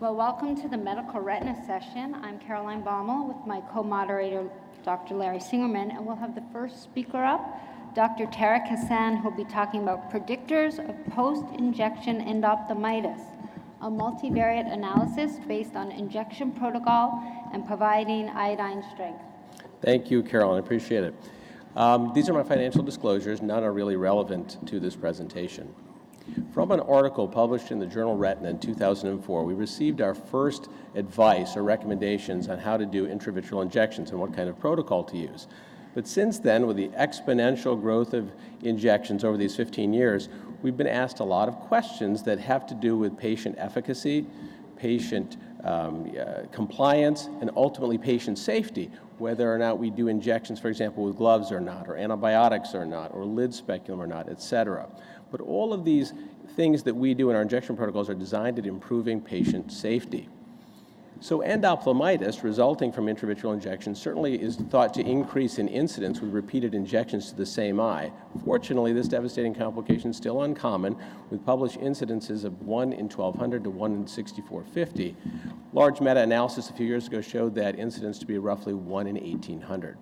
Well, welcome to the Medical Retina session. I'm Caroline Baumel with my co-moderator, Dr. Larry Singerman, and we'll have the first speaker up, Dr. Tarek Hassan, who'll be talking about predictors of post-injection endophthalmitis, a multivariate analysis based on injection protocol and providing iodine strength. Thank you, Caroline. I appreciate it. These are my financial disclosures. None are really relevant to this presentation. From an article published in the journal Retina in 2004, we received our first advice or recommendations on how to do intravitreal injections and what kind of protocol to use. But since then, with the exponential growth of injections over these 15 years, we've been asked a lot of questions that have to do with patient efficacy, patient compliance, and ultimately patient safety, whether or not we do injections, for example, with gloves or not, or antibiotics or not, or lid speculum or not, et cetera. But all of these things that we do in our injection protocols are designed at improving patient safety. So endophthalmitis resulting from intravitreal injections certainly is thought to increase in incidence with repeated injections to the same eye. Fortunately, this devastating complication is still uncommon, with published incidences of 1 in 1,200 to 1 in 6,450. Large meta-analysis a few years ago showed that incidence to be roughly 1 in 1,800.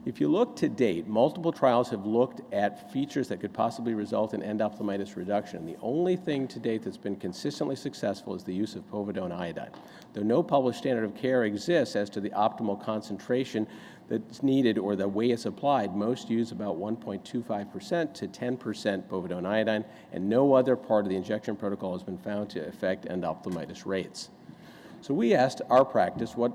If you look to date, multiple trials have looked at features that could possibly result in endophthalmitis reduction. The only thing to date that's been consistently successful is the use of povidone iodine. Though no published standard of care exists as to the optimal concentration that's needed or the way it's applied, most use about 1.25% to 10% povidone iodine, and no other part of the injection protocol has been found to affect endophthalmitis rates. So we asked our practice, what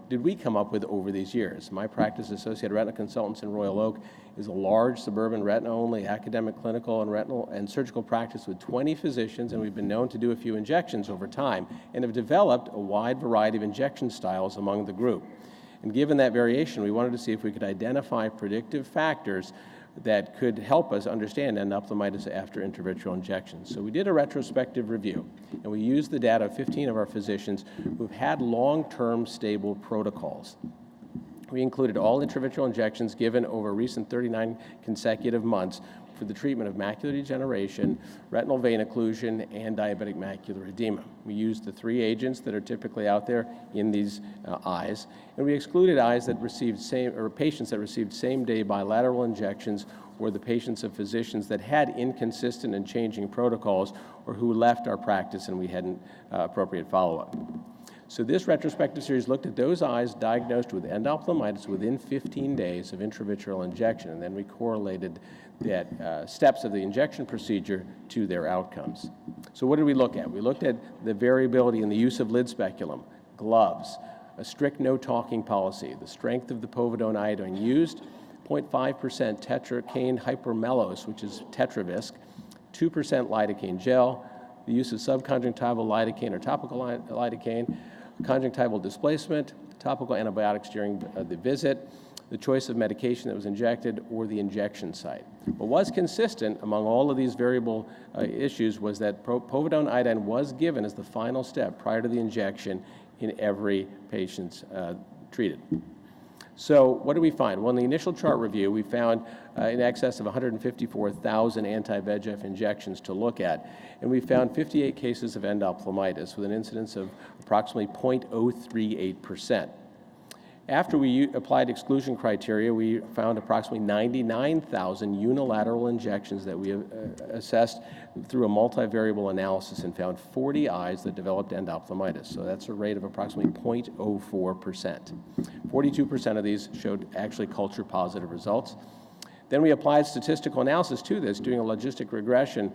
did we come up with over these years? My practice, Associated Retina Consultants in Royal Oak, is a large suburban retina-only academic clinical and retinal and surgical practice with 20 physicians, and we've been known to do a few injections over time and have developed a wide variety of injection styles among the group. And given that variation, we wanted to see if we could identify predictive factors that could help us understand endophthalmitis after intravitreal injections. So we did a retrospective review, and we used the data of 15 of our physicians who've had long-term stable protocols. We included all intravitreal injections given over recent 39 consecutive months for the treatment of macular degeneration, retinal vein occlusion, and diabetic macular edema. We used the 3 agents that are typically out there in these eyes, and we excluded eyes that received patients that received same-day bilateral injections, or the patients of physicians that had inconsistent and changing protocols, or who left our practice and we hadn't appropriate follow-up. So this retrospective series looked at those eyes diagnosed with endophthalmitis within 15 days of intravitreal injection, and then we correlated that steps of the injection procedure to their outcomes. So what did we look at? We looked at the variability in the use of lid speculum, gloves, a strict no-talking policy, the strength of the povidone iodine used, 0.5% tetracaine hypermellose, which is Tetravisc, 2% lidocaine gel, the use of subconjunctival lidocaine or topical lidocaine, conjunctival displacement, topical antibiotics during the visit, the choice of medication that was injected, or the injection site. What was consistent among all of these variable issues was that povidone iodine was given as the final step prior to the injection in every patient treated. So what did we find? Well, in the initial chart review, we found in excess of 154,000 anti-VEGF injections to look at, and we found 58 cases of endophthalmitis with an incidence of approximately 0.038%. After we applied exclusion criteria, we found approximately 99,000 unilateral injections that we assessed through a multivariable analysis and found 40 eyes that developed endophthalmitis. So that's a rate of approximately 0.04%. 42% of these showed actually culture-positive results. Then we applied statistical analysis to this, doing a logistic regression,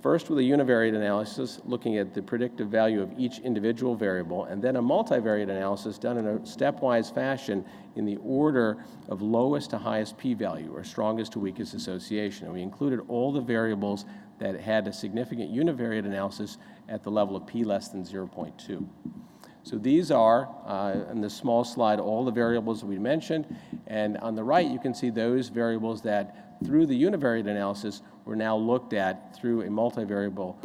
first with a univariate analysis looking at the predictive value of each individual variable, and then a multivariate analysis done in a stepwise fashion in the order of lowest to highest p-value, or strongest to weakest association. And we included all the variables that had a significant univariate analysis at the level of p less than 0.2. So these are, in this small slide, all the variables that we mentioned, and on the right you can see those variables that through the univariate analysis were now looked at through a multivariable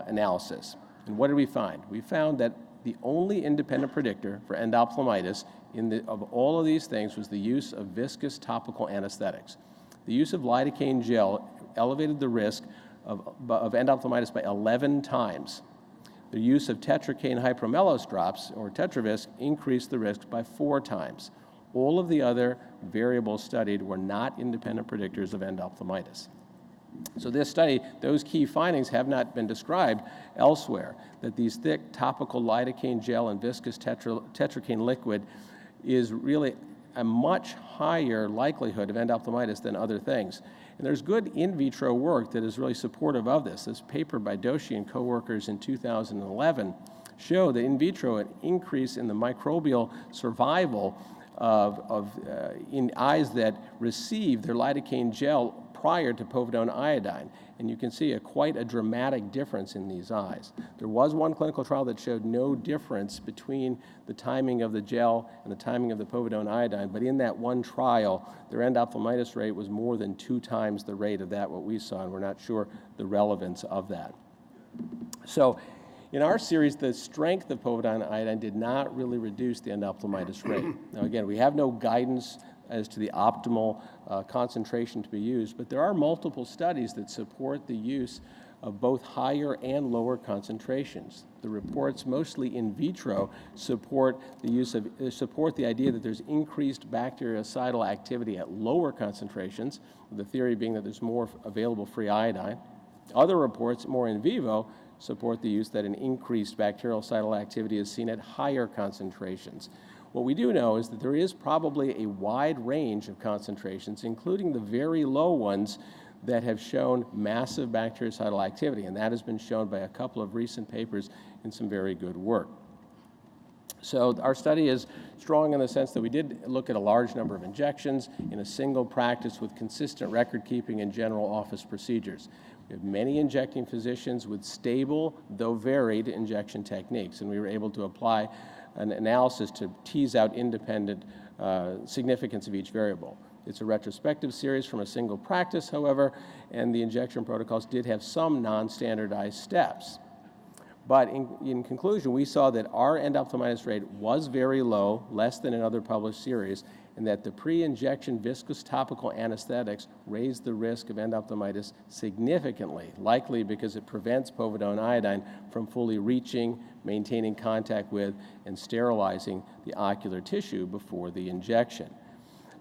analysis. And what did we find? We found that the only independent predictor for endophthalmitis of all of these things was the use of viscous topical anesthetics. The use of lidocaine gel elevated the risk of endophthalmitis by 11 times. The use of tetracaine hypromellose drops, or Tetravisc, increased the risk by 4 times. All of the other variables studied were not independent predictors of endophthalmitis. So this study, those key findings have not been described elsewhere, that these thick topical lidocaine gel and viscous tetracaine liquid is really a much higher likelihood of endophthalmitis than other things. And there's good in vitro work that is really supportive of this. This paper by Doshi and coworkers in 2011 showed that in vitro an increase in the microbial survival in eyes that receive their lidocaine gel prior to povidone iodine. And you can see quite a dramatic difference in these eyes. There was one clinical trial that showed no difference between the timing of the gel and the timing of the povidone iodine, but in that one trial, their endophthalmitis rate was more than 2 times the rate of that what we saw, and we're not sure the relevance of that. So in our series, the strength of povidone iodine did not really reduce the endophthalmitis rate. Now again, we have no guidance as to the optimal concentration to be used, but there are multiple studies that support the use of both higher and lower concentrations. The reports, mostly in vitro, support the idea that there's increased bactericidal activity at lower concentrations, the theory being that there's more available free iodine. Other reports, more in vivo, support the use that an increased bactericidal activity is seen at higher concentrations. What we do know is that there is probably a wide range of concentrations, including the very low ones that have shown massive bactericidal activity, and that has been shown by a couple of recent papers in some very good work. So our study is strong in the sense that we did look at a large number of injections in a single practice with consistent record keeping and general office procedures. We have many injecting physicians with stable, though varied, injection techniques, and we were able to apply an analysis to tease out independent significance of each variable. It's a retrospective series from a single practice, however, and the injection protocols did have some non-standardized steps. But in conclusion, we saw that our endophthalmitis rate was very low, less than in other published series, and that the pre-injection viscous topical anesthetics raised the risk of endophthalmitis significantly, likely because it prevents povidone iodine from fully reaching, maintaining contact with, and sterilizing the ocular tissue before the injection.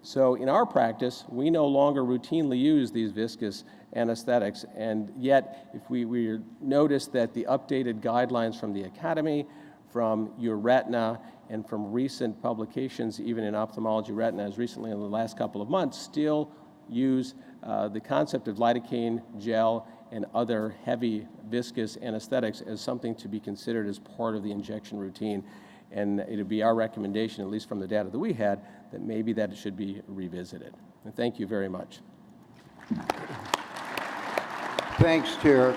So in our practice, we no longer routinely use these viscous anesthetics, and yet if we notice that the updated guidelines from the Academy, from your Retina, and from recent publications, even in ophthalmology retina, as recently in the last couple of months, still use the concept of lidocaine gel and other heavy viscous anesthetics as something to be considered as part of the injection routine. And it would be our recommendation, at least from the data that we had, that maybe that it should be revisited. And thank you very much. Thanks, Chair.